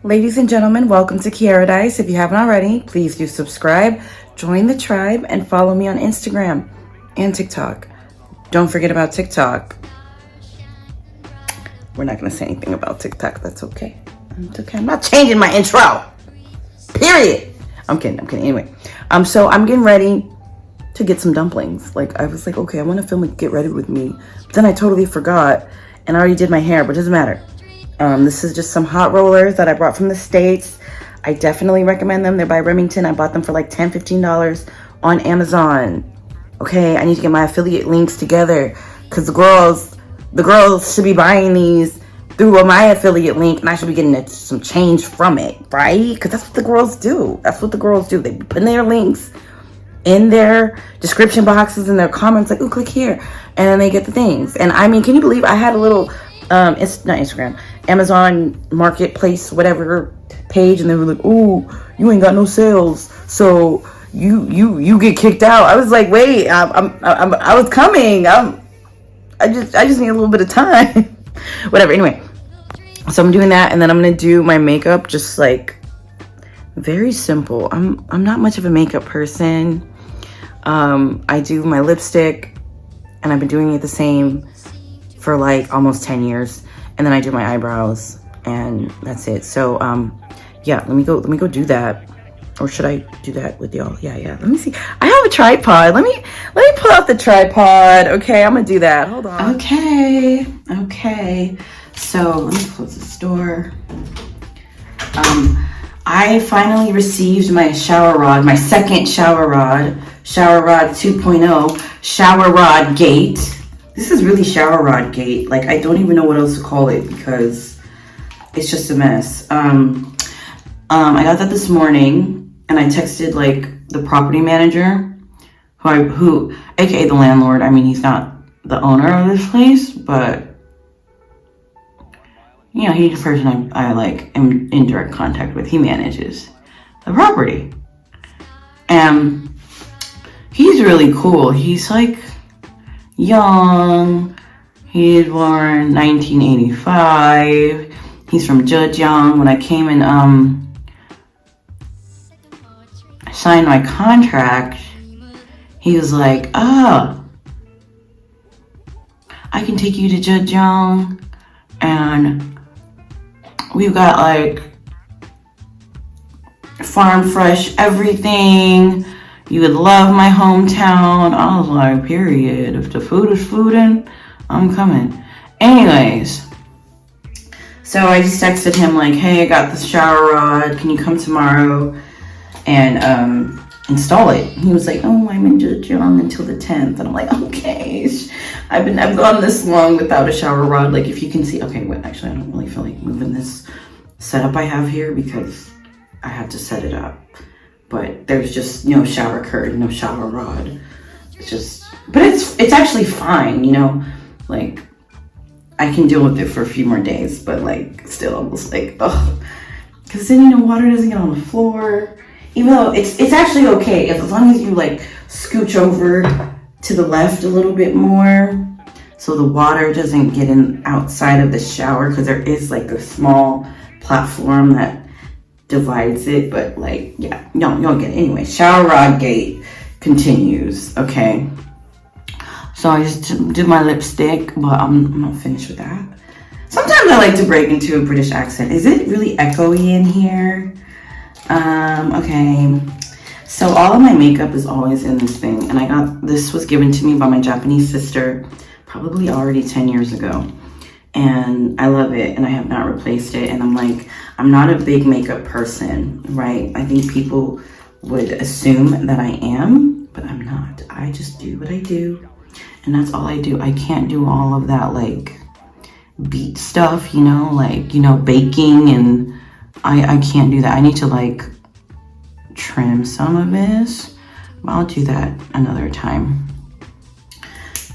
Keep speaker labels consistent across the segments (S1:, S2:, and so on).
S1: Ladies and gentlemen, welcome to Keiaradise. If you haven't already, please do subscribe, join the tribe, and follow me on Instagram and TikTok. Don't forget about TikTok. We're not going to say anything about TikTok. That's okay. It's okay. I'm not changing my intro. Period. I'm kidding. Anyway, so I'm getting ready to get some dumplings. I was like, okay, I want to film and get ready with me. But then I totally forgot, and I already did my hair, but it doesn't matter. This is just some hot rollers that I brought from the States. I definitely recommend them. They're by Remington. I bought them for like $10, $15 on Amazon. Okay, I need to get my affiliate links together because the girls should be buying these through my affiliate link, and I should be getting some change from it, right? Because that's what the girls do. They put their links in their description boxes and their comments, like, oh, click here, and then they get the things. And I mean, can you believe I had a little it's not Instagram, Amazon Marketplace, whatever page, and they were like, "Oh, you ain't got no sales, so you get kicked out." I was like, "Wait, I was coming. I just need a little bit of time." Whatever. Anyway, so I'm doing that, and then I'm gonna do my makeup, just like very simple. I'm not much of a makeup person. I do my lipstick, and I've been doing it the same for like almost 10 years, and then I do my eyebrows, and that's it. So yeah, let me go do that. Or should I do that with y'all? Yeah, let me see. I have a tripod. Let me pull out the tripod. Okay, I'm gonna do that. Hold on. Okay, so let me close this door. I finally received my shower rod, my second shower rod 2.0 shower rod gate. This is really shower rod gate. Like, I don't even know what else to call it because it's just a mess. I got that this morning, and I texted like the property manager, who aka the landlord. I mean, he's not the owner of this place, but you know, he's the person I like am in direct contact with. He manages the property, and he's really cool. He's like young. He was born 1985. He's from Zhejiang. When I came and signed my contract, he was like, I can take you to Zhejiang, and we've got like farm fresh everything. You would love my hometown. I was like, period. If the food is foodin', I'm coming. Anyways, so I just texted him like, hey, I got this shower rod. Can you come tomorrow and install it? He was like, oh, I'm in Zhejiang until the 10th. And I'm like, okay. I've gone this long without a shower rod. Like, if you can see, okay, wait, actually, I don't really feel like moving this setup I have here because I have to set it up. But there's just no shower curtain, no shower rod. It's just, but it's actually fine, you know? Like, I can deal with it for a few more days, but like, still almost like, ugh. Because then, you know, water doesn't get on the floor. Even though it's actually okay, as long as you like scooch over to the left a little bit more so the water doesn't get in outside of the shower, because there is like a small platform that divides it, but like, yeah, no, you don't get it. Anyway, shower rod gate continues. Okay, so I just did my lipstick, but I'm not finished with that. Sometimes I like to break into a British accent. Is it really echoey in here? Okay, so all of my makeup is always in this thing, and this was given to me by my Japanese sister probably already 10 years ago, and I love it, and I have not replaced it. And I'm like, I'm not a big makeup person, right? I think people would assume that I am, but I'm not. I just do what I do, and that's all I do. I can't do all of that like beat stuff, you know, like, you know, baking, and I can't do that. I need to like trim some of this, but I'll do that another time.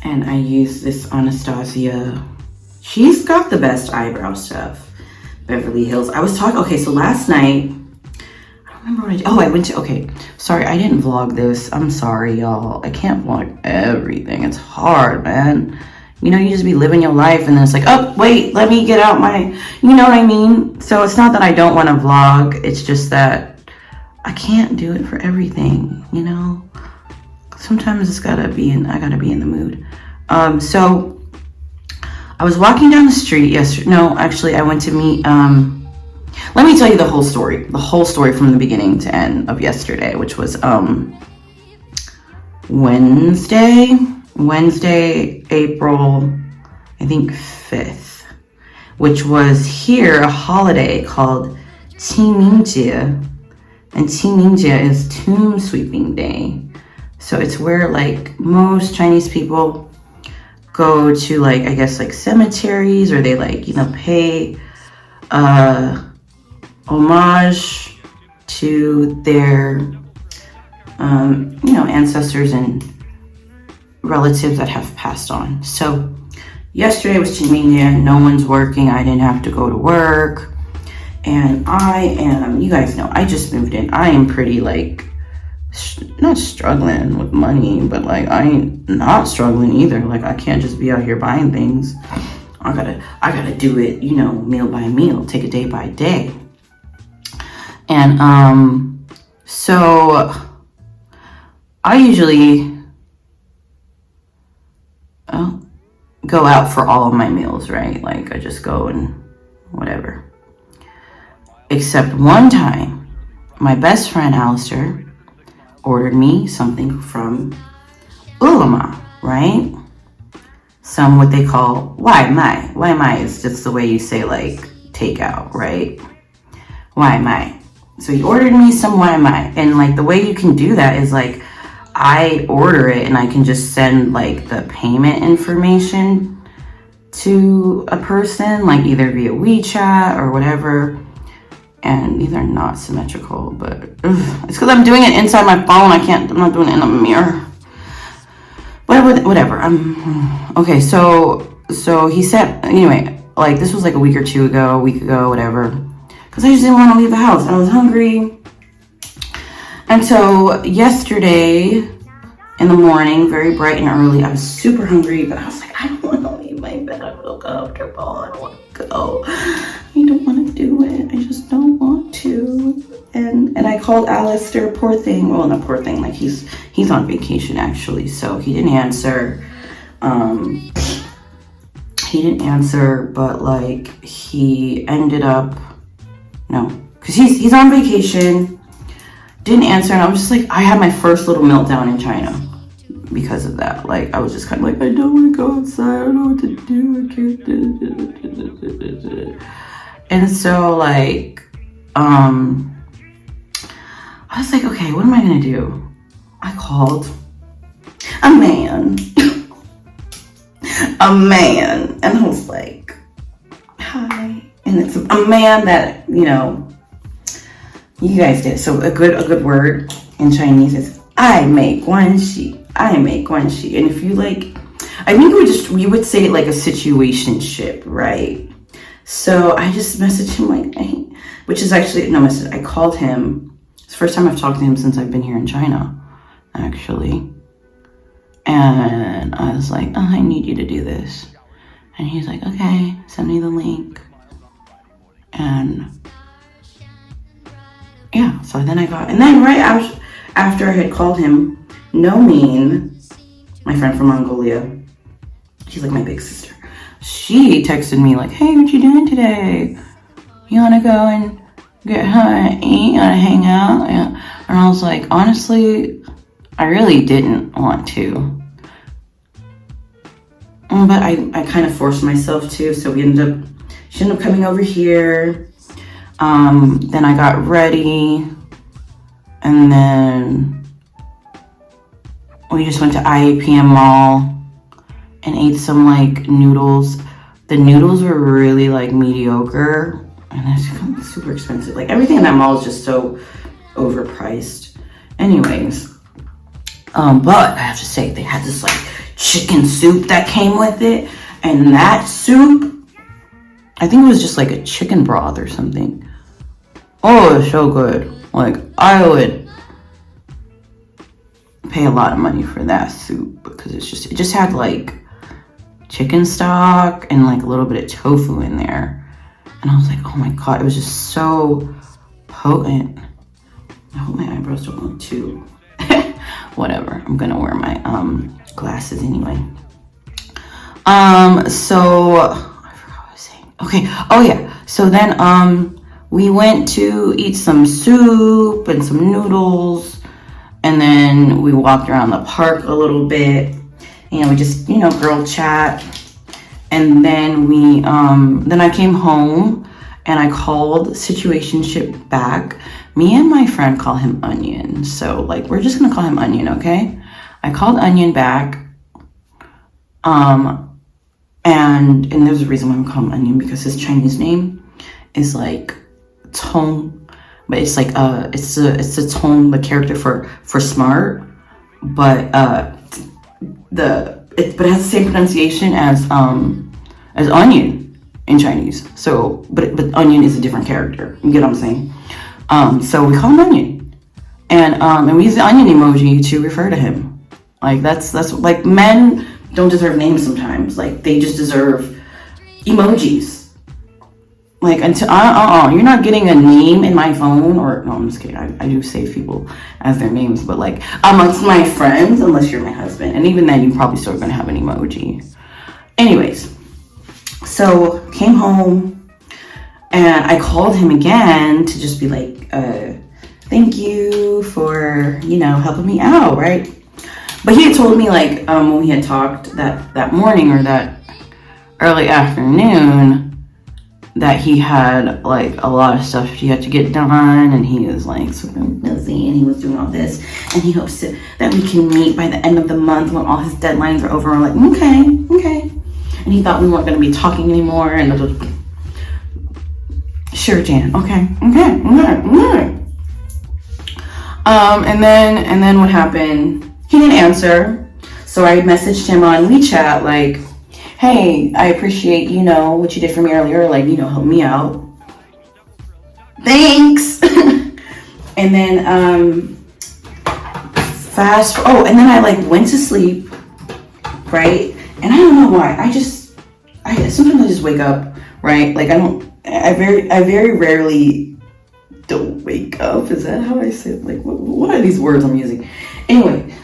S1: And I use this Anastasia. She's got the best eyebrow stuff. Beverly Hills. I was talking, okay, so last night, I don't remember what I did. Oh, I went to, okay, sorry, I didn't vlog this. I'm sorry, y'all. I can't vlog everything. It's hard, man. You know, you just be living your life and then it's like, oh, wait, let me get out my, you know what I mean? So it's not that I don't want to vlog. It's just that I can't do it for everything, you know? Sometimes I gotta be in the mood. So I was walking down the street yesterday. No, actually I went to meet, let me tell you the whole story from the beginning to end of yesterday, which was Wednesday, April, I think 5th, which was here a holiday called Qingmingjie, and Qingmingjie is Tomb Sweeping Day. So it's where like most Chinese people go to, like, I guess like cemeteries, or they like, you know, pay homage to their you know, ancestors and relatives that have passed on. So yesterday was Qingmingjie, no one's working, I didn't have to go to work, and I am, you guys know, I just moved in. I am pretty like not struggling with money, but like I ain't not struggling either. Like I can't just be out here buying things. I gotta do it, you know, meal by meal, take it day by day. And so I usually go out for all of my meals, right? Like I just go and whatever. Except one time, my best friend Alistair ordered me something from DUOLINGO, right? Some what they call Wai Mai. Wai Mai is just the way you say like takeout, right? Wai Mai. So he ordered me some Wai Mai, and like the way you can do that is like I order it and I can just send like the payment information to a person, like either via WeChat or whatever. And these are not symmetrical, but it's because I'm doing it inside my phone. I'm not doing it in a mirror. Whatever. Okay, so he said, anyway, like this was like a week ago, whatever. Because I just didn't want to leave the house. I was hungry. And so yesterday in the morning, very bright and early, I was super hungry, but I was like, I don't want to leave my bed. I feel comfortable. I don't want to go. I don't want to do it. I just don't want to. And I called Alistair, poor thing. Well, not poor thing. Like he's on vacation actually, so he didn't answer. But like he ended up because he's on vacation. Didn't answer, and I was just like, I had my first little meltdown in China because of that. Like I was just kind of like, I don't want to go outside. I don't know what to do. I can't do it. And so like I was like, okay, what am I gonna do? I called a man and I was like, hi. And it's a man that, you know, you guys get. So a good word in Chinese is 暧昧关系. And if you like, I think we would say it like a situationship, right? So I just messaged him like, which is actually I called him. It's the first time I've talked to him since I've been here in China, actually. And I was like, oh, I need you to do this. And he's like, okay, send me the link. And yeah, so then right after I had called him, Nomin, my friend from Mongolia, she's like my big sister. She texted me like, hey, what you doing today? You wanna go and get her eat? You wanna hang out? Yeah. And I was like, honestly, I really didn't want to. But I kind of forced myself to, so she ended up coming over here. Then I got ready, and then we just went to IAPM Mall and ate some like noodles. The noodles were really like mediocre, and it's super expensive. Like everything in that mall is just so overpriced. Anyways, but I have to say they had this like chicken soup that came with it, and that soup, I think it was just like a chicken broth or something. Oh, it's so good. Like I would pay a lot of money for that soup because it just had like chicken stock and like a little bit of tofu in there. And I was like, oh my God, it was just so potent. I hope my eyebrows don't look too, whatever. I'm gonna wear my glasses anyway. So I forgot what I was saying. Okay, oh yeah. So then we went to eat some soup and some noodles, and then we walked around the park a little bit. We just, girl chat. And then then I came home and I called situationship back. Me and my friend call him Onion. So like, we're just gonna call him Onion, okay? I called Onion back. And there's a reason why we call him Onion, because his Chinese name is like Tong, but it's like it's the Tong, the character for smart, but it has the same pronunciation as onion in Chinese. So but Onion is a different character. You get what I'm saying? So we call him Onion, and we use the onion emoji to refer to him. Like that's like, men don't deserve names sometimes. Like, they just deserve emojis. Like, until you're not getting a name in my phone, or no, I'm just kidding. I do save people as their names, but like amongst my friends, unless you're my husband, and even then, you probably still gonna have an emoji. Anyways, so came home and I called him again to just be like, thank you for helping me out, right? But he had told me, like, when we had talked that morning or that early afternoon, that he had like a lot of stuff he had to get done, and he was like super busy, and he was doing all this, and he hopes that we can meet by the end of the month when all his deadlines are over. I'm like, okay. And he thought we weren't going to be talking anymore, and I was like, sure, Jan, okay. And then what happened? He didn't answer, so I messaged him on WeChat like, hey, I appreciate, what you did for me earlier, like, help me out. Thanks. And then, and then I like went to sleep, right? And I don't know why, sometimes I just wake up, right? Like, I very rarely don't wake up. Is that how I say it? Like, what are these words I'm using? Anyway,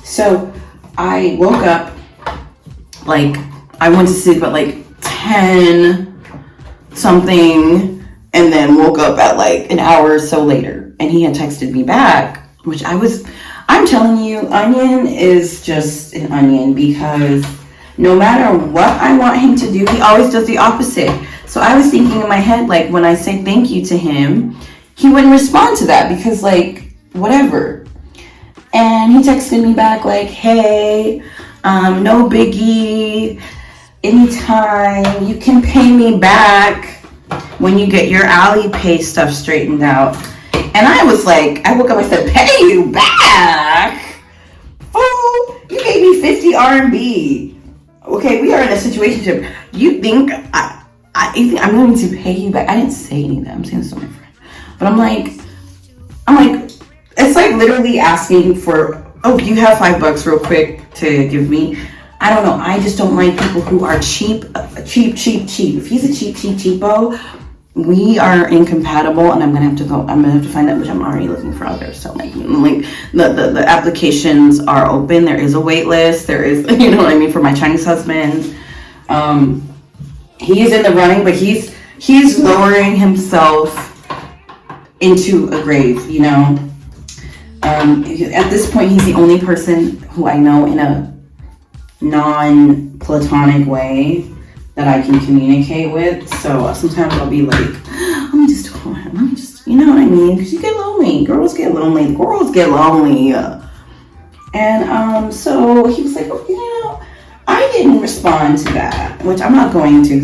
S1: so I woke up, like, I went to sleep at like 10 something, and then woke up at like an hour or so later, and he had texted me back, which I'm telling you, Onion is just an onion, because no matter what I want him to do, he always does the opposite. So I was thinking in my head, like, when I say thank you to him, he wouldn't respond to that, because like, whatever. And he texted me back like, hey, no biggie, anytime, you can pay me back when you get your Alipay stuff straightened out. And I was like, I woke up, I said, pay you back? Oh, you gave me 50 RMB. Okay, we are in a situation. You think you think I'm going to pay you back? I didn't say any of that. I'm saying this to my friend. But I'm like, it's like literally asking for, oh, you have $5 real quick to give me. I don't know. I just don't like people who are cheap. If he's a cheapo, we are incompatible, and I'm gonna have to find out, which I'm already looking for out there. So like the applications are open. There is a wait list. There is, you know what I mean, for my Chinese husband. He is in the running, but he's lowering himself into a grave, At this point, he's the only person who I know in a non-platonic way that I can communicate with. So sometimes I'll be like, let me just call him. You know what I mean? Because you get lonely. Girls get lonely. And so he was like, oh, I didn't respond to that, which I'm not going to,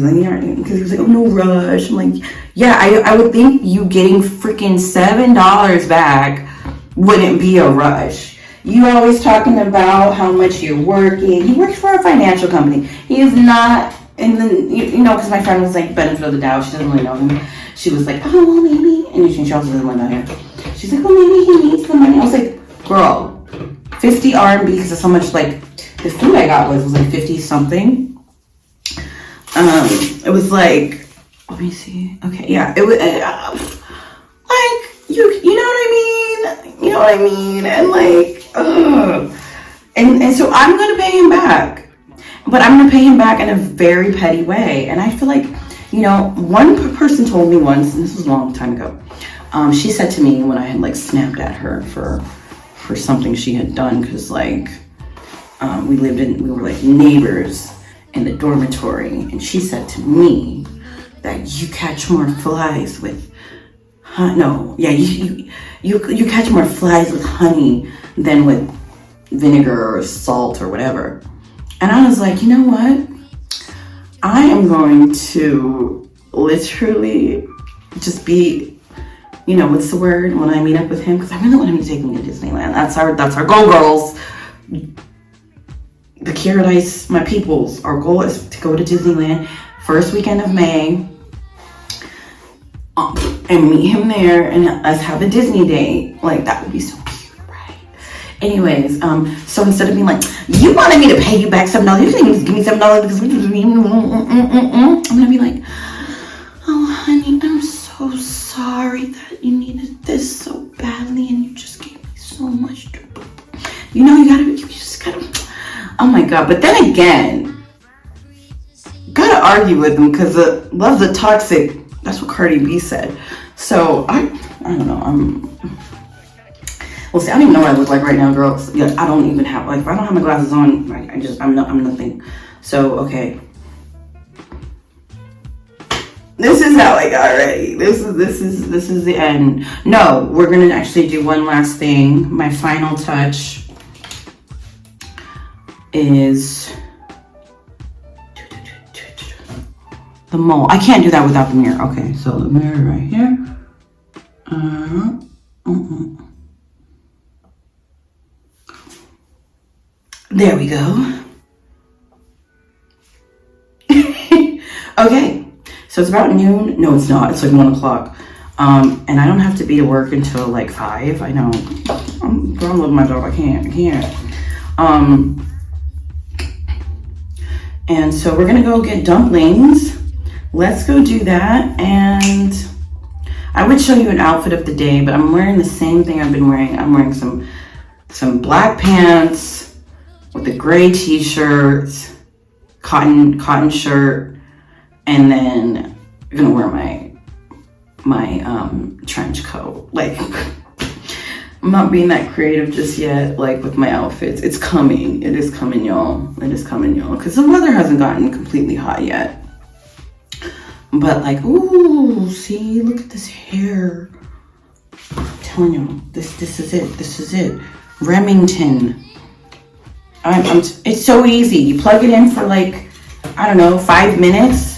S1: because he was like, oh, no rush. I'm like, yeah, I would think you getting freaking $7 back wouldn't be a rush. You always talking about how much you're working. He works for a financial company. He is not in the, because my friend was like, benefit of the doubt. She doesn't really know him. She was like, oh, well, maybe. And she also doesn't really know him. She's like, well, maybe he needs the money. I was like, girl, 50 RMB, because that's how much, like, the food I got was like 50 something. It was like, let me see. Okay, yeah, it was like you know what I mean? You know what I mean? And like, and so I'm gonna pay him back, but I'm gonna pay him back in a very petty way. And I feel like, you know, one person told me once, and this was a long time ago. She said to me when I had like snapped at her for something she had done, because like we were like neighbors in the dormitory, and she said to me that you catch more flies with you catch more flies with honey than with vinegar or salt or whatever. And I was like, you know what, I am going to literally just be, you know, what's the word, when I meet up with him, because I really want him to take me to Disneyland. That's our goal, girls. The Keiaradise, my peoples, our goal is to go to Disneyland first weekend of May, and meet him there, and us have a Disney day. Like, that would be so cute, right? Anyways, so instead of being like, you wanted me to pay you back $7, you can just give me $7 because I'm gonna be like, oh honey, I'm so sorry that you needed this so badly, and you just gave me so much trouble. You know, you just gotta, oh my God. But then again, gotta argue with them, because love's a toxic, that's what Cardi B said. So I don't know, well, see, I don't even know what I look like right now, girls. Yeah, I don't even have, like, if I don't have my glasses on, I'm nothing. So, okay. This is how I got ready. This is the end. No, we're gonna actually do one last thing. My final touch is the mole. I can't do that without the mirror. Okay, so the mirror right here. There we go. Okay, so it's about noon. No, it's not. It's like 1 o'clock. And I don't have to be to work until like 5. I know. I'm gonna love my job. I can't. And so we're gonna go get dumplings. Let's go do that. And I would show you an outfit of the day, but I'm wearing the same thing I've been wearing. I'm wearing some black pants with a gray t-shirt, cotton shirt, and then I'm gonna wear my trench coat. Like, I'm not being that creative just yet, like with my outfits. It's coming. It is coming, y'all. It is coming, y'all. Because the weather hasn't gotten completely hot yet. But like, ooh, see, look at this hair. I'm telling you, this is it. This is it. Remington. It's so easy. You plug it in for like, I don't know, 5 minutes.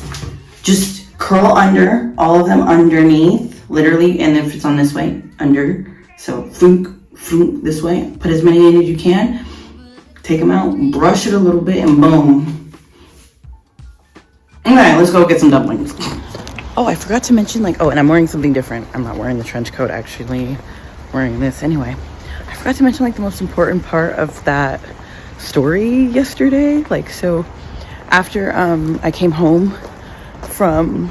S1: Just curl under, all of them underneath, literally. And if it's on this way, under. So floop this way. Put as many in as you can. Take them out, brush it a little bit, and boom. Okay, let's go get some dumplings. Oh, I forgot to mention, like, oh, and I'm wearing something different. I'm not wearing the trench coat, actually. Wearing this anyway. I forgot to mention, like, the most important part of that story yesterday. Like, so after I came home from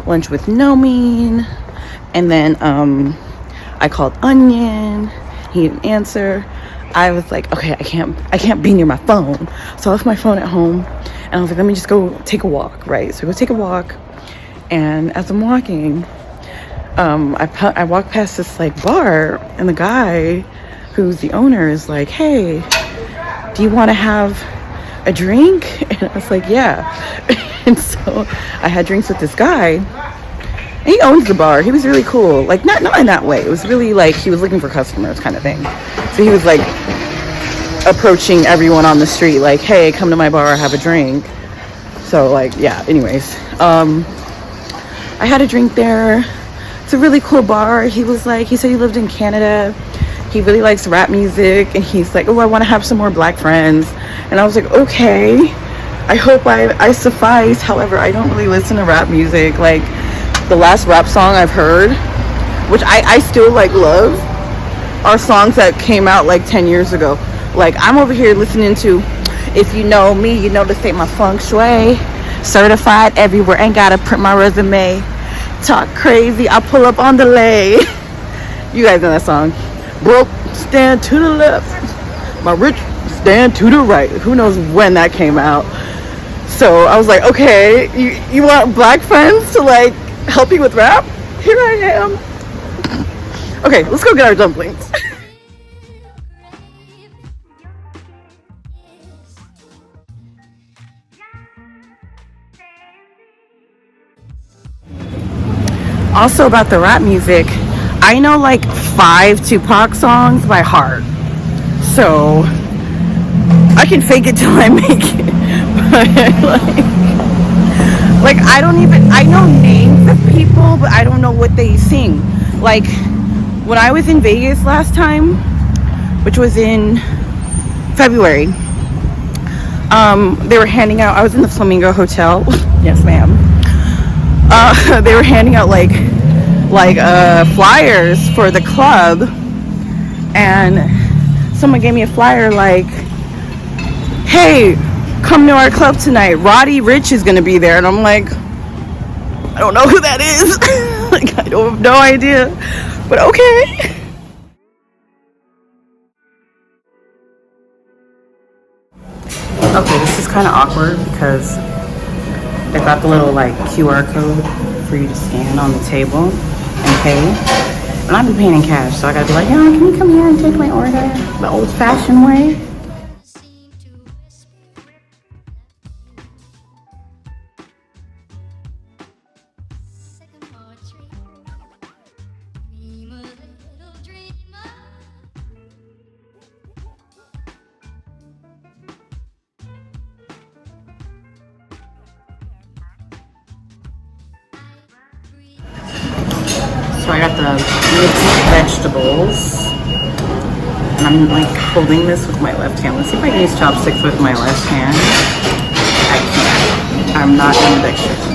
S1: lunch with Nomin, and then I called Onion. He didn't answer. I was like, okay, I can't be near my phone. So I left my phone at home, and I was like, let me just go take a walk, right? So I go take a walk, and as I'm walking, I walk past this like bar, and the guy who's the owner is like, hey, do you want to have a drink? And I was like, yeah. And so I had drinks with this guy. And he owns the bar. He was really cool. Like, not in that way. It was really like he was looking for customers kind of thing. So he was like approaching everyone on the street like, hey, come to my bar, have a drink. So like, yeah, anyways. I had a drink there. It's a really cool bar. He said he lived in Canada. He really likes rap music. And he's like, oh, I want to have some more black friends. And I was like, okay. I hope I suffice. However, I don't really listen to rap music. Like, the last rap song I've heard, which I still like love, are songs that came out like 10 years ago. Like, I'm over here listening to If You Know Me, You Know This Ain't My Feng Shui. Certified everywhere. Ain't gotta print my resume. Talk crazy. I pull up on delay. You guys know that song. Broke, stand to the left. My rich, stand to the right. Who knows when that came out. So I was like, okay, you want black friends to like help you with rap? Here I am. Okay, let's go get our dumplings. Also about the rap music, I know like 5 Tupac songs by heart. So I can fake it till I make it. But like I know names of people, but I don't know what they sing. Like when I was in Vegas last time, which was in February, they were handing out, I was in the Flamingo Hotel. Yes, ma'am. They were handing out like flyers for the club, and someone gave me a flyer like, hey, come to our club tonight, Roddy Ricch is gonna be there. And I'm like, I don't know who that is. Like, I don't have no idea, but okay. Okay, this is kind of awkward because they've got the little like QR code for you to scan on the table and pay. And I've been paying in cash, so I gotta be like, yeah, can you come here and take my order the old-fashioned way? So I got the mixed vegetables, and I'm like holding this with my left hand. Let's see if I can use chopsticks with my left hand. I can't. I'm not ambidextrous.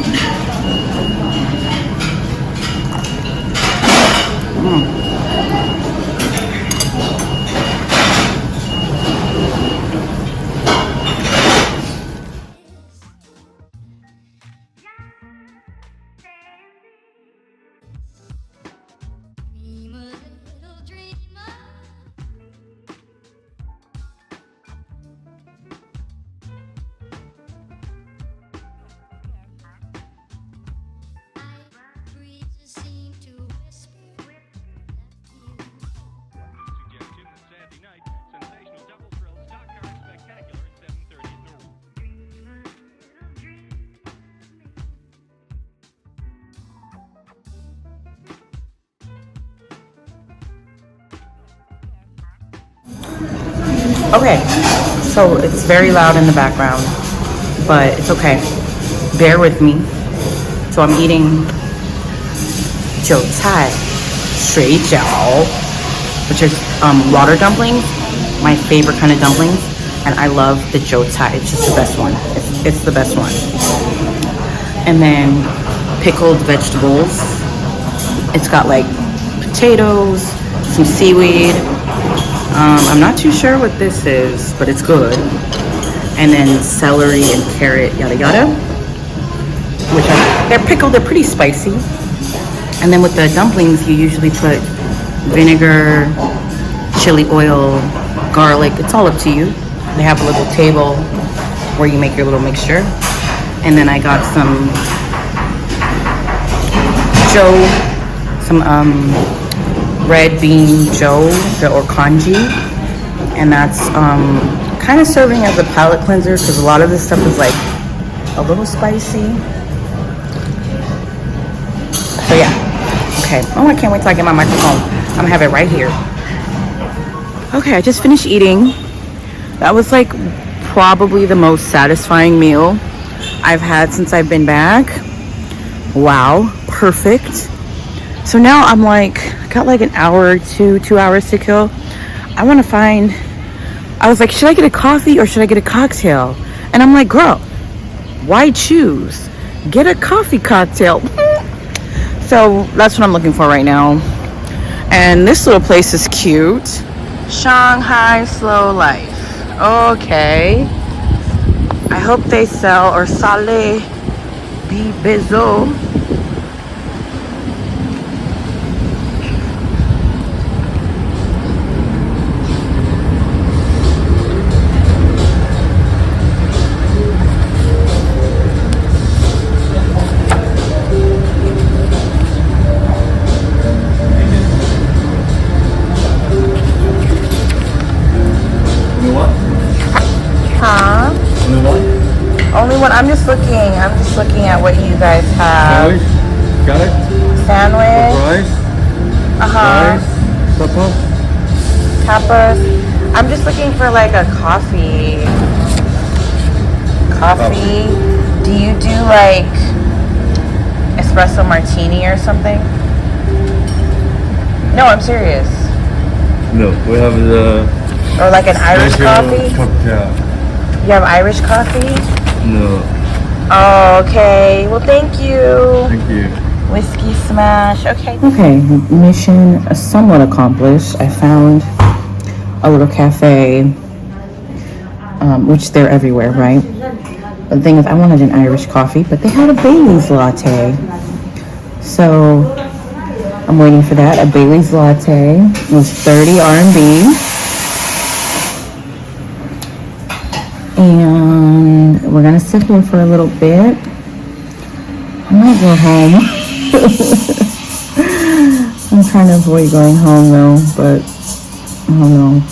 S1: Okay, so it's very loud in the background, but it's okay. Bear with me. So I'm eating jiu cai shui jiao, which is water dumplings, my favorite kind of dumplings, and I love the jiu cai. It's just the best one. It's the best one. And then pickled vegetables. It's got like potatoes, some seaweed. I'm not too sure what this is, but it's good. And then celery and carrot, yada yada. They're pickled, they're pretty spicy. And then with the dumplings, you usually put vinegar, chili oil, garlic. It's all up to you. They have a little table where you make your little mixture. And then I got some red bean joe or kanji, and that's kind of serving as a palate cleanser because a lot of this stuff is like a little spicy. So yeah, okay. Oh, I can't wait till I get my microphone. I'm gonna have it right here. Okay, I just finished eating. That was like probably the most satisfying meal I've had since I've been back. Wow, perfect. So now I'm like, I got like an hour or 2 hours to kill. I was like, should I get a coffee or should I get a cocktail? And I'm like, girl, why choose? Get a coffee cocktail. So that's what I'm looking for right now. And this little place is cute. Shanghai Slow Life. Okay. I hope they sell, or Sale Be bizzle. Huh? Only one. I'm just looking at what you guys have.
S2: Sandwich? Got it?
S1: Sandwich.
S2: Rice?
S1: Uh-huh.
S2: Rice? Supper?
S1: Tapas. I'm just looking for like a coffee. Coffee. Do you do like espresso martini or something? No, I'm serious.
S2: No, we have the
S1: Or like an Irish coffee?
S2: cocktail.
S1: You have Irish coffee?
S2: No,
S1: Oh, okay. Well, thank you.
S2: thank you.
S1: Whiskey smash. Okay. Okay. Mission somewhat accomplished. I found a little cafe, which they're everywhere, right? But the thing is, I wanted an Irish coffee, but they had a Bailey's latte. So I'm waiting for that. A Bailey's latte was 30 RMB. And we're gonna sit here for a little bit. I might go home. I'm trying to avoid going home though, but I don't know.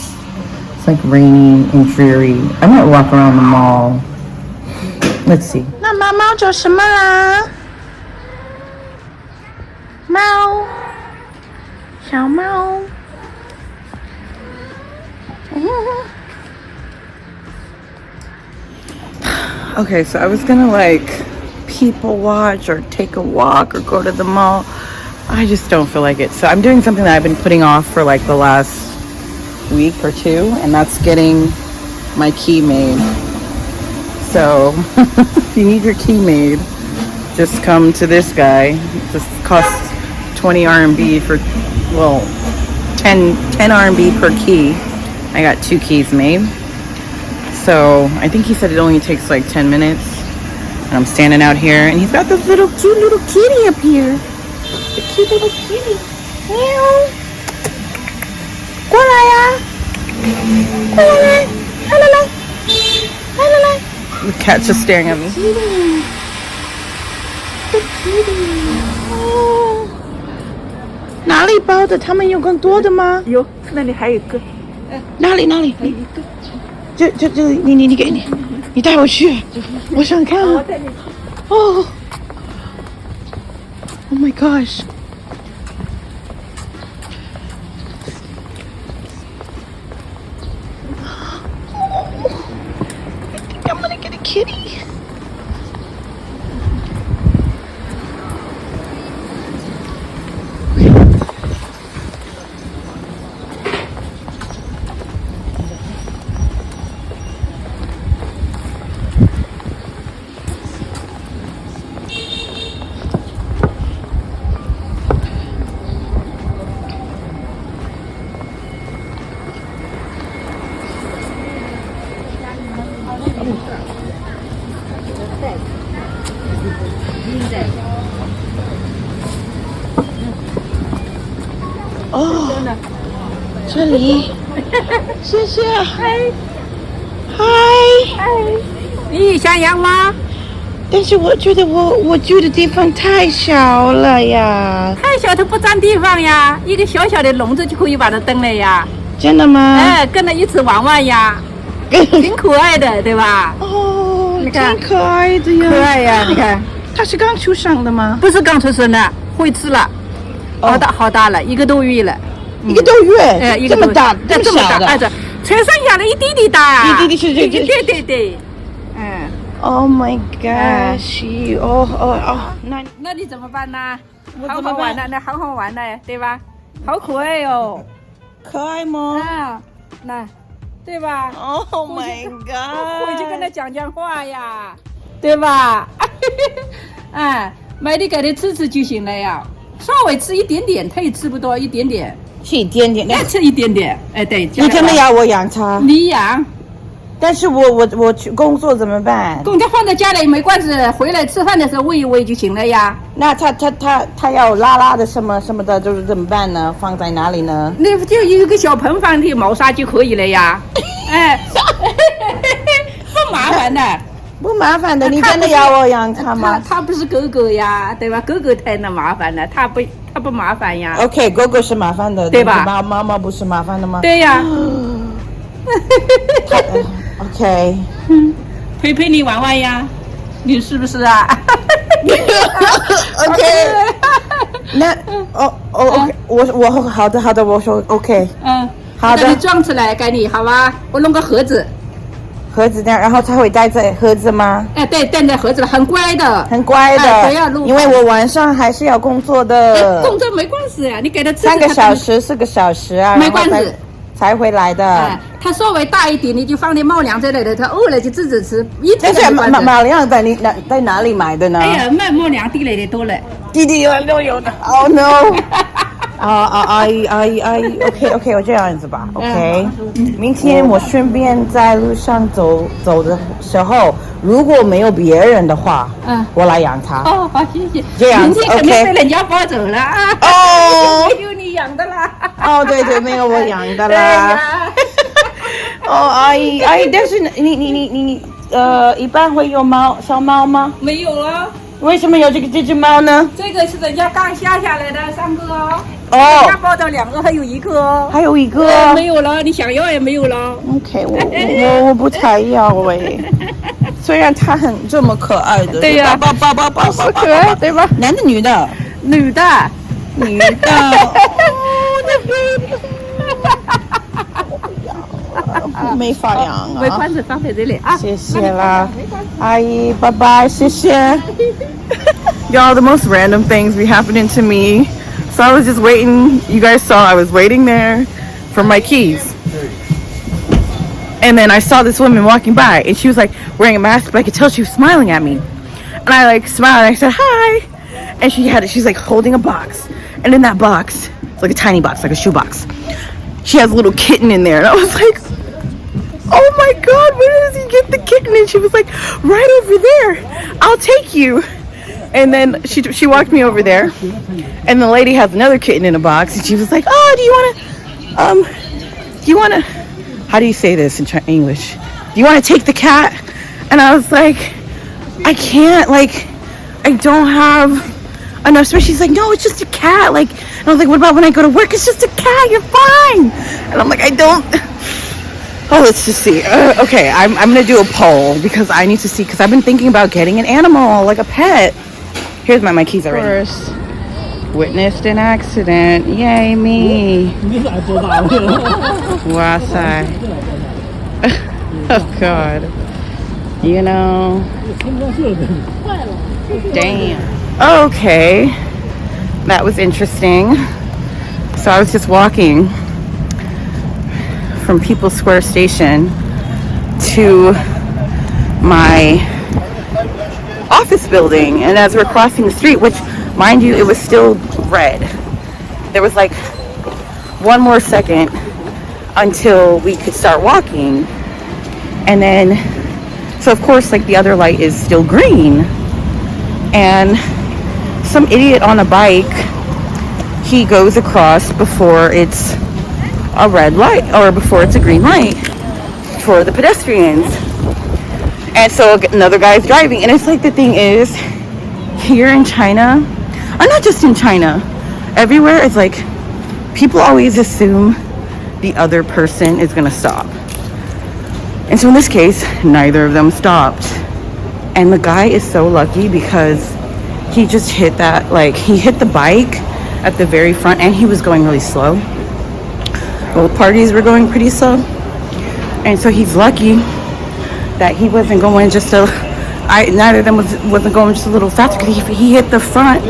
S1: It's like rainy and dreary. I might walk around the mall. Let's see. 那猫猫叫什么啦？猫，小猫。Okay, so I was gonna like people watch or take a walk or go to the mall. I just don't feel like it. So I'm doing something that I've been putting off for like the last week or two, and that's getting my key made. So if you need your key made, just come to this guy. This costs 20 RMB for, well, 10 RMB per key. I got 2 keys made. So I think he said it only takes like 10 minutes. And I'm standing out here, and he's got this little cute little kitty up here. The cute little kitty. Meow. 过来呀。过来来。来来来。来来来。The cat's just staring at me. The kitty. Oh. 哪里包的？他们有更多的吗？
S3: 有，那里还有一个。
S1: 哪里？
S3: 还有一个。
S1: 这你给你带我去，我想看。
S3: 我带你去。
S1: Oh my gosh. I think I'm gonna get a kitty. Oh, 这里，谢谢。嗨，
S3: 你想养吗？
S1: 但是我觉得我住的地方太小了呀。
S3: 太小，它不占地方呀，一个小小的笼子就可以把它登了呀。
S1: 真的吗？
S3: 哎，跟着一起玩玩呀，挺可爱的，对吧？
S1: 哦，
S3: 你看
S1: 挺可爱的呀。
S3: 可爱呀，你看。
S1: 它是刚出生的吗？
S3: 不是刚出生的，会吃了，好大了，1个多月了。
S1: 1个多月，
S3: 哎，
S1: 这么大，这么小的，
S3: 哎，这才剩下了一滴滴大。
S1: 一滴滴是这。
S3: 对，嗯。
S1: Oh my gosh！
S3: 那你怎么办呢？
S1: 我怎么办？
S3: 那好好玩的，对吧？好可爱哟。
S1: 可爱吗？
S3: 啊，那，对吧
S1: ？Oh my god！
S3: 回去跟他讲话呀，对吧？哎，买的给他吃就行了呀，稍微吃一点点，他也吃不多，一点点。
S1: 吃一点点，
S3: 吃一点点，哎，对。
S1: 你真的要我养它？
S3: 你养，
S1: 但是我去工作怎么办？
S3: 公家放在家里没关系，回来吃饭的时候喂一喂就行了呀。
S1: 那他要拉拉的什么的，就是怎么办呢？放在哪里呢？
S3: 那就有一个小盆放点猫砂就可以了呀。哎，不麻烦的。
S1: 不麻烦的，你真的要我养它吗？
S3: 他不是狗狗呀，对吧？狗狗太那麻烦了，他不麻烦呀。
S1: OK， 狗狗是麻烦的，
S3: 对吧？
S1: 猫不是麻烦的吗？
S3: 对呀。
S1: OK，
S3: 陪你玩玩呀，你是不是啊
S1: ？OK， 那我好的，我说 OK， 好的，
S3: 你装出来给你好吧？我弄个盒子
S1: 这样，然后他会带在盒子吗？
S3: 哎，对，带在盒子了，很乖的，
S1: 不要录，因为我晚上还是要工作的。
S3: 工作没关系呀，你给他吃
S1: 3个小时4个小时啊，
S3: 没关系。
S1: 才回来的。
S3: 它稍微大一点，你就放点猫粮在里头，它饿了就自己吃。
S1: 但是猫粮在哪里买的呢？
S3: 哎呀，卖猫粮地里的多了，
S1: 地里都有的。Oh no！ 阿姨，OK， 我这样子吧 ，OK。明天我顺便在路上走的时候，如果没有别人的话，我来养它。
S3: 哦，好，谢谢。
S1: 这样子
S3: OK。明天肯定被人家抱走了啊。
S1: 哦，
S3: 没有你养的啦。
S1: 哦，对，没有我养的啦。哦，阿姨，但是你一般会有小猫吗？
S3: 没有了。
S1: 为什么有这只猫呢？
S3: 这个是人家刚下来的3个哦。
S1: 哦，
S3: 人家抱到2个，还有1个哦。
S1: 还有1个。
S3: 没有了，你想要也没有了。
S1: OK， 我不太要哎。虽然它这么可爱的。
S3: 对呀，
S1: 抱，
S3: 可爱对吧？
S1: 男的女的？
S3: 女的。
S1: 没法养啊。
S3: 没关系，放在这里啊。
S1: 谢谢啦，阿姨，拜拜，谢谢。Y'all, the most random things be happening to me. So I was just waiting. You guys saw I was waiting there for my keys. And then I saw this woman walking by, and she was like wearing a mask, but I could tell she was smiling at me. And I like smiled, and I said hi. And she's like holding a box, and in that box, it's like a tiny box, like a shoe box. She has a little kitten in there, and I was like, oh my God, where does he get the kitten? And she was like, right over there. I'll take you. And then she walked me over there, and the lady has another kitten in a box, and she was like, oh, do you want to, how do you say this in English? Do you want to take the cat? And I was like, I can't, like, I don't have enough space. She's like, no, it's just a cat. Like, and I was like, what about when I go to work? It's just a cat, you're fine. And I'm like, I don't. Oh, let's just see. Okay, I'm going to do a poll because I need to see, because I've been thinking about getting an animal, like a pet. Here's my keys already. First, witnessed an accident. Yay, me. Wow. Oh, God. You know. Damn. Okay. That was interesting. So I was just walking from People's Square Station to my office building, and as we're crossing the street, which, mind you, it was still red, there was like one more second until we could start walking, and then so of course like the other light is still green, and some idiot on a bike, he goes across before it's a red light or before it's a green light for the pedestrians. And so another guy's driving, and it's like, the thing is, here in China, or not just in China, everywhere, it's like people always assume the other person is gonna stop. And so in this case, neither of them stopped. And the guy is so lucky because he just hit that, like, he hit the bike at the very front, and he was going really slow. Both parties were going pretty slow. And so he's lucky that he wasn't going neither of them wasn't going just a little faster, because he hit the front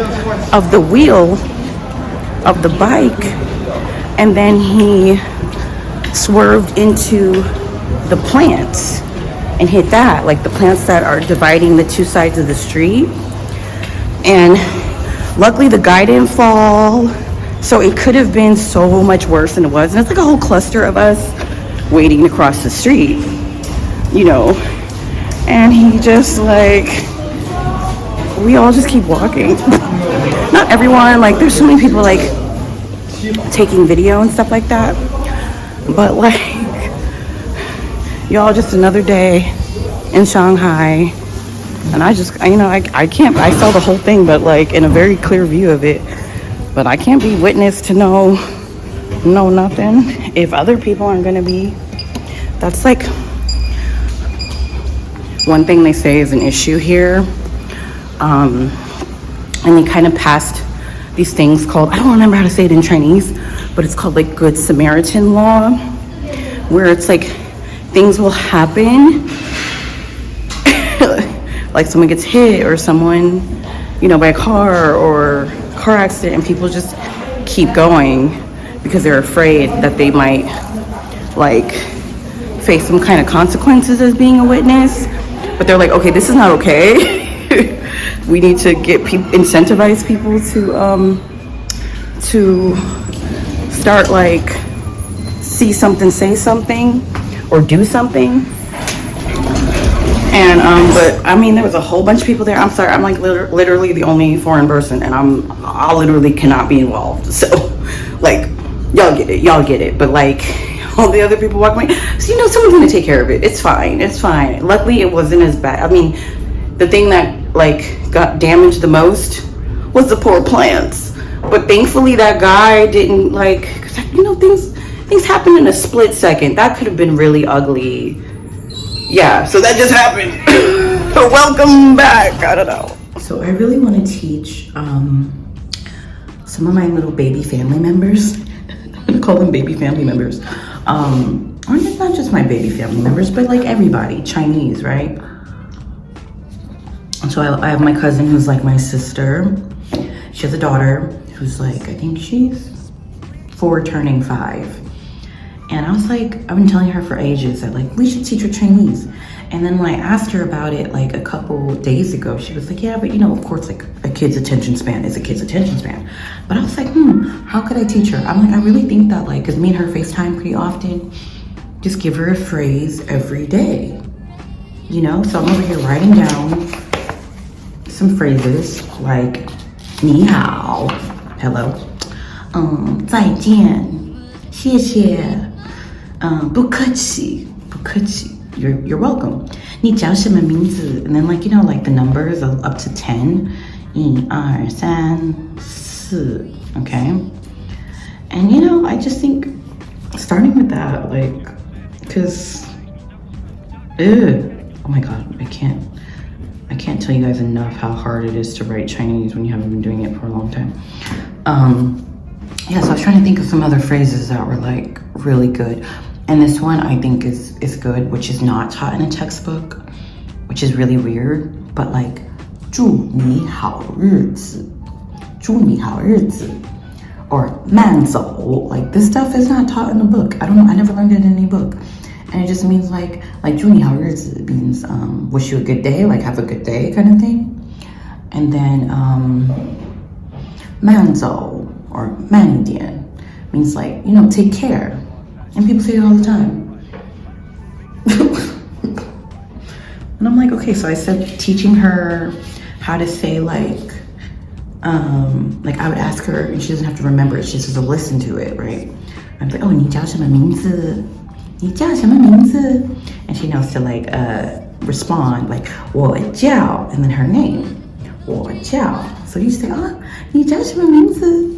S1: of the wheel of the bike, and then he swerved into the plants and hit that, like the plants that are dividing the two sides of the street. And luckily the guy didn't fall, so it could have been so much worse than it was. And it's like a whole cluster of us waiting to cross the street. you know, and he just like, we all just keep walking. Not everyone, like there's so many people like taking video and stuff like that, but like, y'all, just another day in Shanghai. And I just, you know, I can't, I saw the whole thing, but like in a very clear view of it, but I can't be witness to know nothing if other people aren't gonna be. That's like one thing they say is an issue here. And they kind of passed these things called, I don't remember how to say it in Chinese, but it's called like Good Samaritan law, where it's like things will happen like someone gets hit or someone, you know, by a car or car accident, and people just keep going because they're afraid that they might like face some kind of consequences as being a witness. But they're like, okay, this is not okay. We need to get incentivize people to start like see something, say something, or do something. And but I mean, there was a whole bunch of people there. I'm sorry, I'm like literally the only foreign person, and I literally cannot be involved. So like, y'all get it. But like all the other people walking away, so you know someone's gonna take care of it. It's fine. Luckily it wasn't as bad. I mean, the thing that like got damaged the most was the poor plants. But thankfully that guy didn't like, cause you know, things happen in a split second. That could have been really ugly. Yeah, so that just happened. Welcome back. I don't know. So I really want to teach some of my little baby family members. I'm gonna call them baby family members. Or not just my baby family members, but like everybody, Chinese, right? So I have my cousin who's like my sister. She has a daughter who's like, I think she's 4 turning 5. And I was like, I've been telling her for ages that like, we should teach her Chinese. And then when I asked her about it like a couple days ago, she was like, yeah, but you know, of course, like a kid's attention span is a kid's attention span. But I was like, how could I teach her? I'm like, I really think that like, cause me and her FaceTime pretty often, just give her a phrase every day, you know? So I'm over here writing down some phrases like, 你好, hello, 再见, 谢谢, 不客气, you're welcome. 你叫什么名字? And then like, you know, like the numbers up to 10. 1, 2, 3, 4, okay? And you know, I just think starting with that, like, cause, oh my God, I can't tell you guys enough how hard it is to write Chinese when you haven't been doing it for a long time. Yeah, so I was trying to think of some other phrases that were like really good. And this one I think is good, which is not taught in a textbook, which is really weird, but like, 祝你好日子, 祝你好日子, or 慢走, like this stuff is not taught in a book. I don't know, I never learned it in any book. And it just means like 祝你好日子 means wish you a good day, like have a good day kind of thing. And then 慢走 or 慢一点 means like, you know, take care. And people say it all the time. And I'm like, okay, so I said teaching her how to say like I would ask her and she doesn't have to remember it, she just has to listen to it, right? I'm like, oh, 你叫什么名字? 你叫什么名字? And she knows to like respond like 我叫 and then her name 我叫. So you say, oh, 你叫什么名字?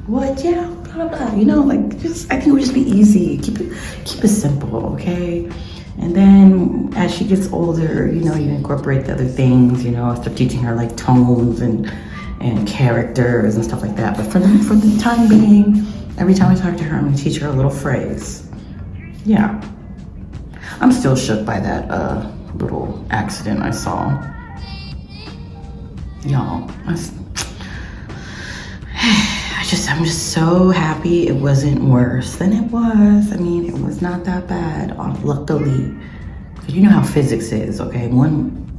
S1: 我叫 blah blah blah. You know, like just I think it would just be easy. Keep it simple, okay? And then as she gets older, you know, you incorporate the other things, you know, start teaching her like tones and characters and stuff like that. But for the time being, every time I talk to her, I'm gonna teach her a little phrase. Yeah. I'm still shook by that little accident I saw. Y'all, I'm just so happy it wasn't worse than it was. I mean, it was not that bad, luckily. Because you know how physics is, okay?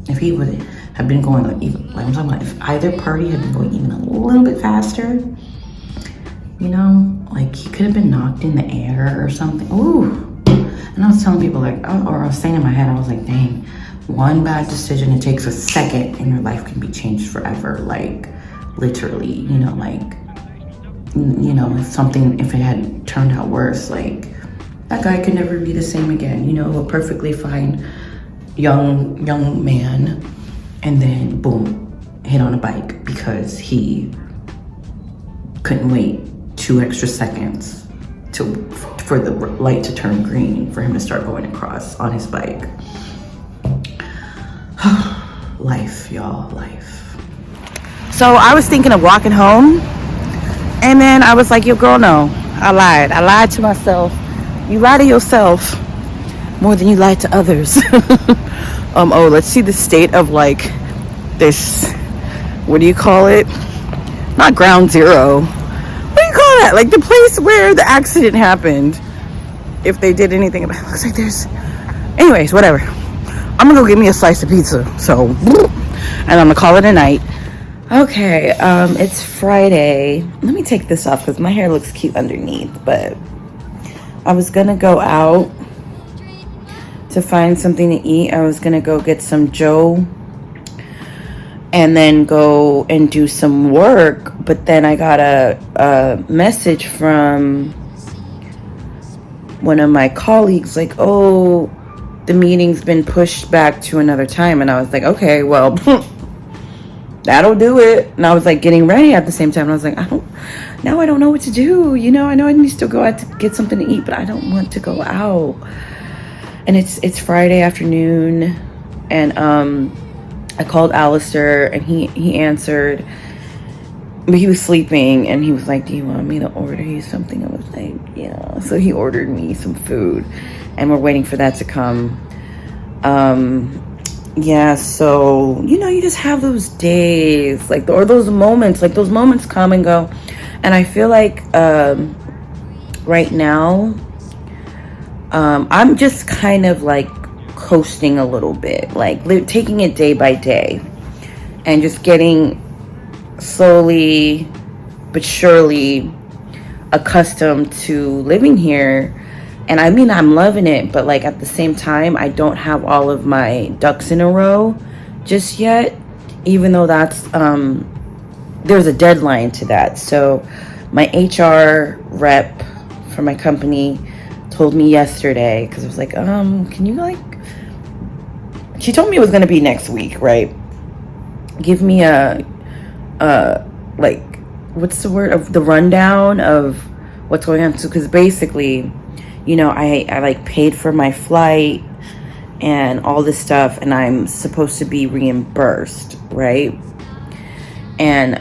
S1: If he would have been going, like I'm talking about, if either party had been going even a little bit faster, you know, like he could have been knocked in the air or something. Ooh, And I was telling people like, or I was saying in my head, I was like, dang, one bad decision, it takes a second and your life can be changed forever. Like literally, you know, like, you know, if it had turned out worse, like that guy could never be the same again, you know, a perfectly fine young man, and then boom, hit on a bike because he couldn't wait 2 extra seconds for the light to turn green for him to start going across on his bike. Life, y'all, life. So I was thinking of walking home, and then I was like, yo girl, no, I lied to myself. You lie to yourself more than you lie to others. Oh, let's see the state of like this, what do you call it? Not ground zero. What do you call that? Like the place where the accident happened. If they did anything about it. Looks like there's, anyways, whatever. I'm gonna go get me a slice of pizza. So, and I'm gonna call it a night. Okay, it's Friday. Let me take this off because my hair looks cute underneath, but I was gonna go out to find something to eat. I was gonna go get some Joe and then go and do some work, but then I got a message from one of my colleagues like, oh, the meeting's been pushed back to another time. And I was like, okay, well, that'll do it. And I was like getting ready at the same time, and I was like, I don't know what to do, you know. I know I need to go out to get something to eat, but I don't want to go out. And it's Friday afternoon, and I called Alistair, and he answered, but he was sleeping, and he was like, do you want me to order you something? I was like, yeah. So he ordered me some food, and we're waiting for that to come. Yeah, so, you know, you just have those days, like, or those moments, like those moments come and go. And I feel like right now, I'm just kind of like coasting a little bit, like taking it day by day and just getting slowly but surely accustomed to living here. And I mean, I'm loving it, but like at the same time, I don't have all of my ducks in a row just yet, even though that's there's a deadline to that. So my HR rep for my company told me yesterday, because I was like, can you like, she told me it was going to be next week, right? Give me a like, what's the word, of the rundown of what's going on. So, because basically, you know, I like paid for my flight and all this stuff, and I'm supposed to be reimbursed, right? And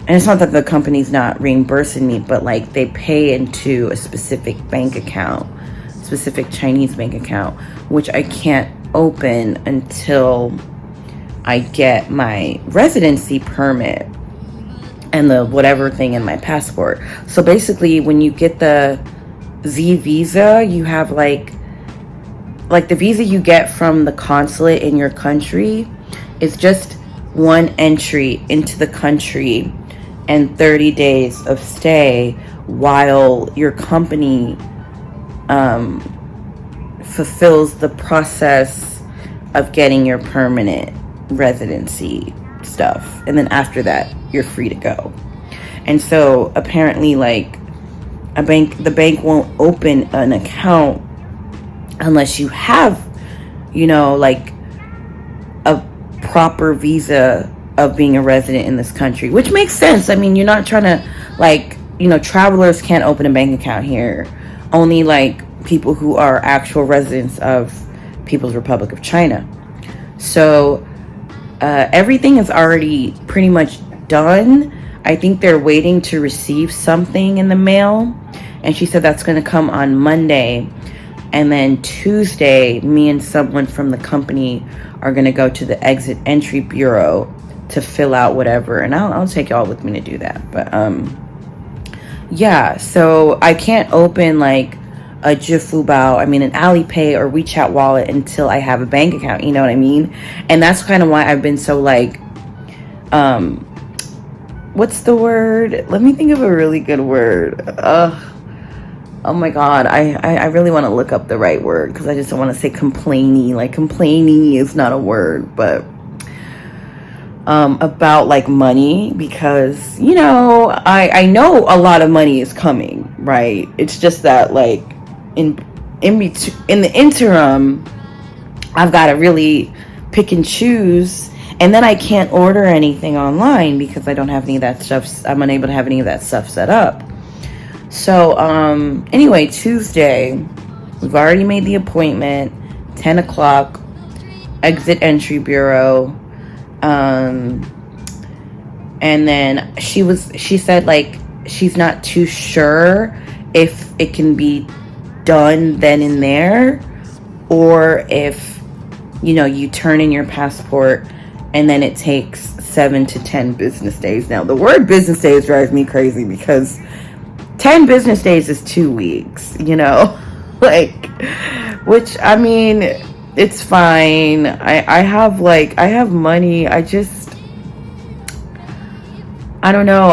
S1: it's not that the company's not reimbursing me, but like they pay into a specific bank account, specific Chinese bank account, which I can't open until I get my residency permit and the whatever thing in my passport. So basically, when you get the Z visa, you have like the visa you get from the consulate in your country is just one entry into the country and 30 days of stay while your company fulfills the process of getting your permanent residency stuff. And then after that, you're free to go. And so apparently, like, the bank won't open an account unless you have, you know, like a proper visa of being a resident in this country, which makes sense. I mean, you're not trying to, like, you know, travelers can't open a bank account here. Only like people who are actual residents of People's Republic of China. So everything is already pretty much done. I think they're waiting to receive something in the mail, and she said that's going to come on Monday. And then Tuesday, me and someone from the company are going to go to the exit entry bureau to fill out whatever. And I'll take y'all with me to do that. But yeah, so I can't open like a Jifubao, an Alipay or WeChat wallet until I have a bank account. You know what I mean? And that's kind of why I've been so like, what's the word? Let me think of a really good word. Oh my god, I really want to look up the right word because I just don't want to say complainy. Like complainy is not a word, but about like money, because you know I know a lot of money is coming, right? It's just that like in the interim, I've got to really pick and choose, and then I can't order anything online because I don't have any of that stuff. I'm unable to have any of that stuff set up. So anyway, Tuesday, we've already made the appointment, 10 o'clock, exit entry bureau. And then she said like she's not too sure if it can be done then and there, or if, you know, you turn in your passport and then it takes 7 to 10 business days. Now the word business days drives me crazy because 10 business days is 2 weeks, you know, like, which, I mean, it's fine. I have money. I don't know.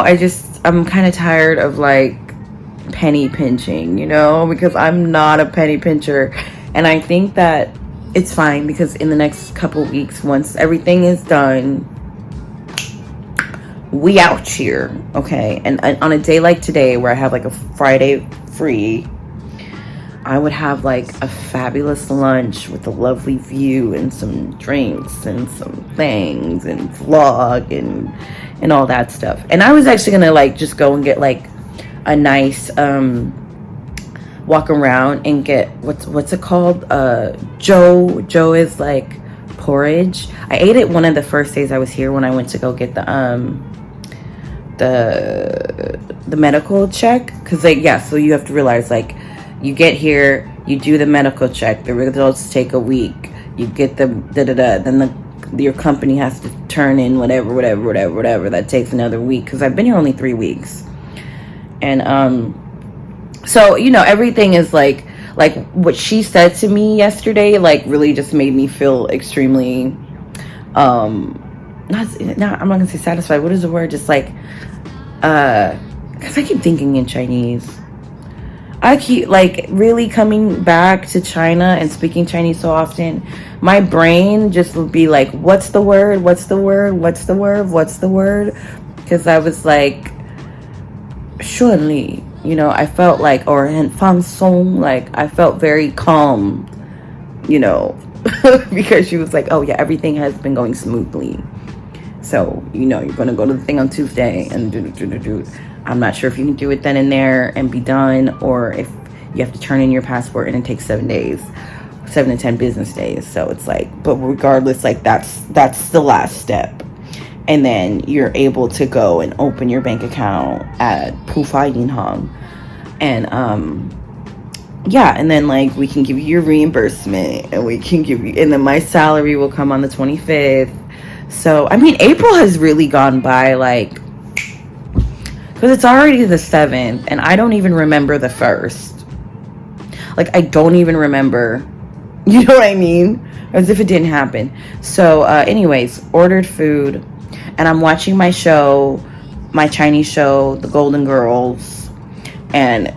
S1: I'm kind of tired of like penny pinching, you know, because I'm not a penny pincher. And I think that it's fine because in the next couple weeks, once everything is done, we out here, okay? And on a day like today where I have like a Friday free, I would have like a fabulous lunch with a lovely view and some drinks and some things and vlog and all that stuff. And I was actually gonna like just go and get like a nice walk around and get what's it called? Joe is like porridge. I ate it one of the first days I was here when I went to go get the medical check, because like, yeah, so you have to realize like you get here, you do the medical check, the results take a week, you get the then your company has to turn in whatever that takes another week, because I've been here only 3 weeks. And so, you know, everything is like what she said to me yesterday like really just made me feel extremely I'm not gonna say satisfied, what is the word, just like because I keep thinking in Chinese. I keep like really coming back to China and speaking Chinese so often. My brain just would be like, what's the word? What's the word? What's the word? What's the word? Because I was like, surely, you know, I felt like, or in Fang Song, like I felt very calm, you know, because she was like, oh yeah, everything has been going smoothly. So, you know, you're going to go to the thing on Tuesday and do. I'm not sure if you can do it then and there and be done, or if you have to turn in your passport and it takes 7 days, 7 to 10 business days. So it's like, but regardless, like that's the last step. And then you're able to go and open your bank account at Pufa Yinhang. And, yeah, and then like we can give you your reimbursement, and we can give you, and then my salary will come on the 25th. So, I mean, April has really gone by like, because it's already the 7th, and I don't even remember the 1st. Like, I don't even remember, you know what I mean? As if it didn't happen. So, anyways, ordered food, and I'm watching my show, my Chinese show, The Golden Girls, and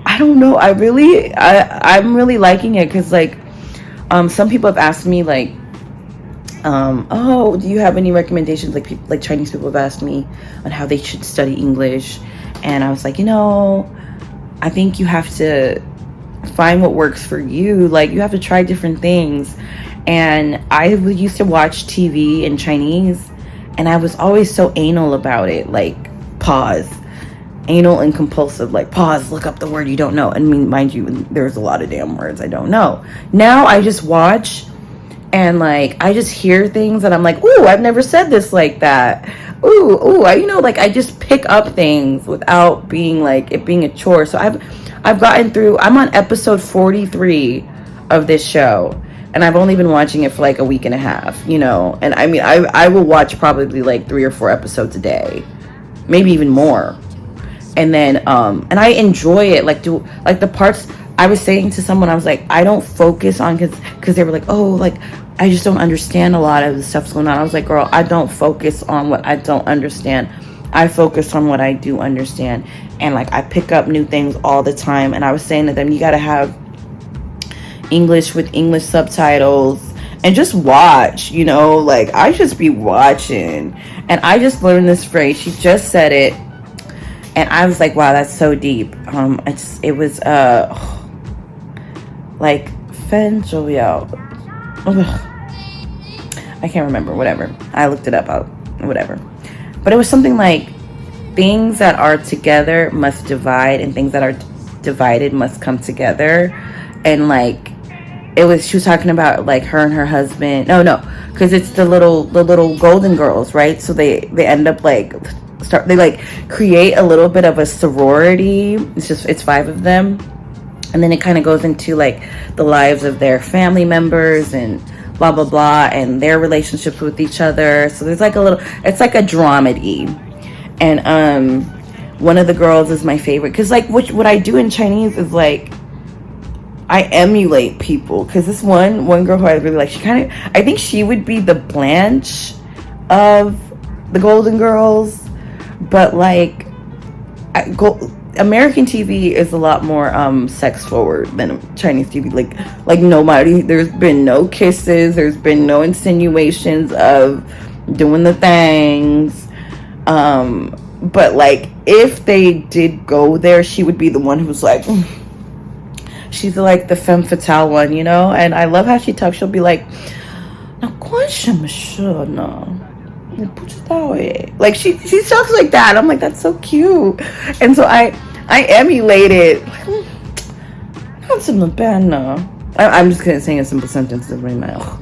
S1: I don't know, I'm really liking it, because, like, some people have asked me, like, oh, do you have any recommendations? Like Chinese people have asked me on how they should study English, and I was like, you know, I think you have to find what works for you. Like, you have to try different things. And I used to watch TV in Chinese, and I was always so anal about it. Like, pause, anal and compulsive. Like, pause, look up the word you don't know. I mean, mind you, there's a lot of damn words I don't know. Now I just watch. And like, I just hear things and I'm like, ooh, I've never said this like that. Ooh, you know, like I just pick up things without being like, it being a chore. So I've gotten through, I'm on episode 43 of this show, and I've only been watching it for like a week and a half, you know? And I mean, I will watch probably like 3 or 4 episodes a day, maybe even more. And then, and I enjoy it. Like the parts, I was saying to someone, I was like, I don't focus on, because they were like, oh, like, I just don't understand a lot of the stuff's going on. I was like, girl, I don't focus on what I don't understand. I focus on what I do understand, and like I pick up new things all the time. And I was saying to them, you got to have English with English subtitles and just watch, you know, like I just be watching. And I just learned this phrase. She just said it, and I was like, wow, that's so deep. It was like fen joyao. I can't remember, whatever. I looked it up out, whatever. But it was something like, things that are together must divide, and things that are divided must come together. And like, she was talking about like her and her husband. No, because it's the little golden girls, right? So they end up like they like create a little bit of a sorority. It's 5 of them. And then it kind of goes into like the lives of their family members and blah blah blah, and their relationships with each other. So there's like it's like a dramedy. And one of the girls is my favorite, because like what I do in Chinese is like I emulate people. Because this one girl who I really like, I think she would be the Blanche of the Golden Girls, but like American TV is a lot more sex forward than Chinese TV. Like nobody, there's been no kisses, there's been no insinuations of doing the things. But like if they did go there, she would be the one who's like, she's like the femme fatale one, you know. And I love how she talks. She'll be like, like she talks like that. I'm like, that's so cute. And so I emulate it. I'm just gonna sing a simple sentence right now.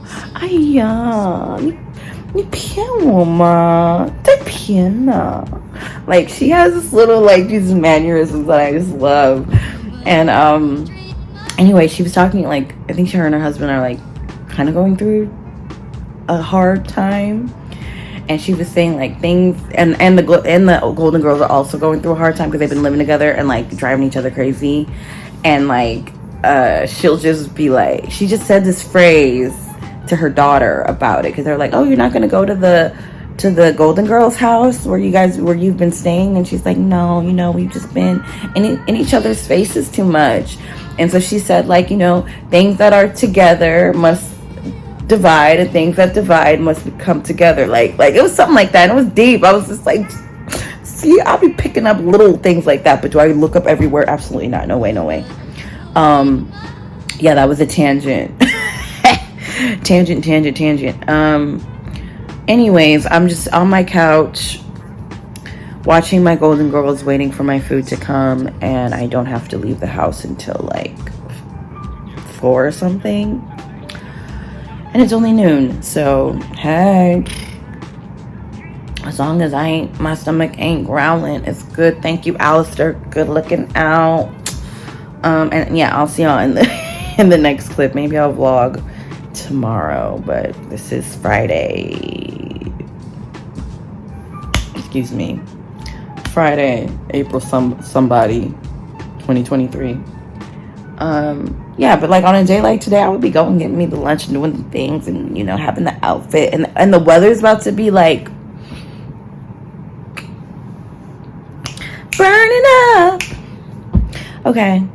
S1: Like she has this little like these mannerisms that I just love. And anyway, she was talking like, I think her and her husband are like kind of going through a hard time. And she was saying like things, and the Golden Girls are also going through a hard time because they've been living together and like driving each other crazy. And like she'll just be like, she just said this phrase to her daughter about it, because they're like, oh, you're not gonna go to the Golden Girls house where you've been staying? And she's like, no, you know, we've just been in each other's faces too much. And so she said like, you know, things that are together must divide, and things that divide must come together. Like it was something like that, and it was deep. I was just like, see, I'll be picking up little things like that, but do I look up every word? Absolutely not. No way. Yeah, that was a tangent. tangent. Anyways, I'm just on my couch watching my Golden Girls, waiting for my food to come, and I don't have to leave the house until like 4 or something. And it's only noon, so hey, as long as my stomach ain't growling, it's good. Thank you, Alistair. Good looking out. And yeah, I'll see y'all in the next clip. Maybe I'll vlog tomorrow, but this is Friday. Excuse me, Friday, April somebody, 2023. Yeah, but like on a day like today, I would be going getting me the lunch and doing the things, and you know, having the outfit, and the weather's about to be like burning up. Okay.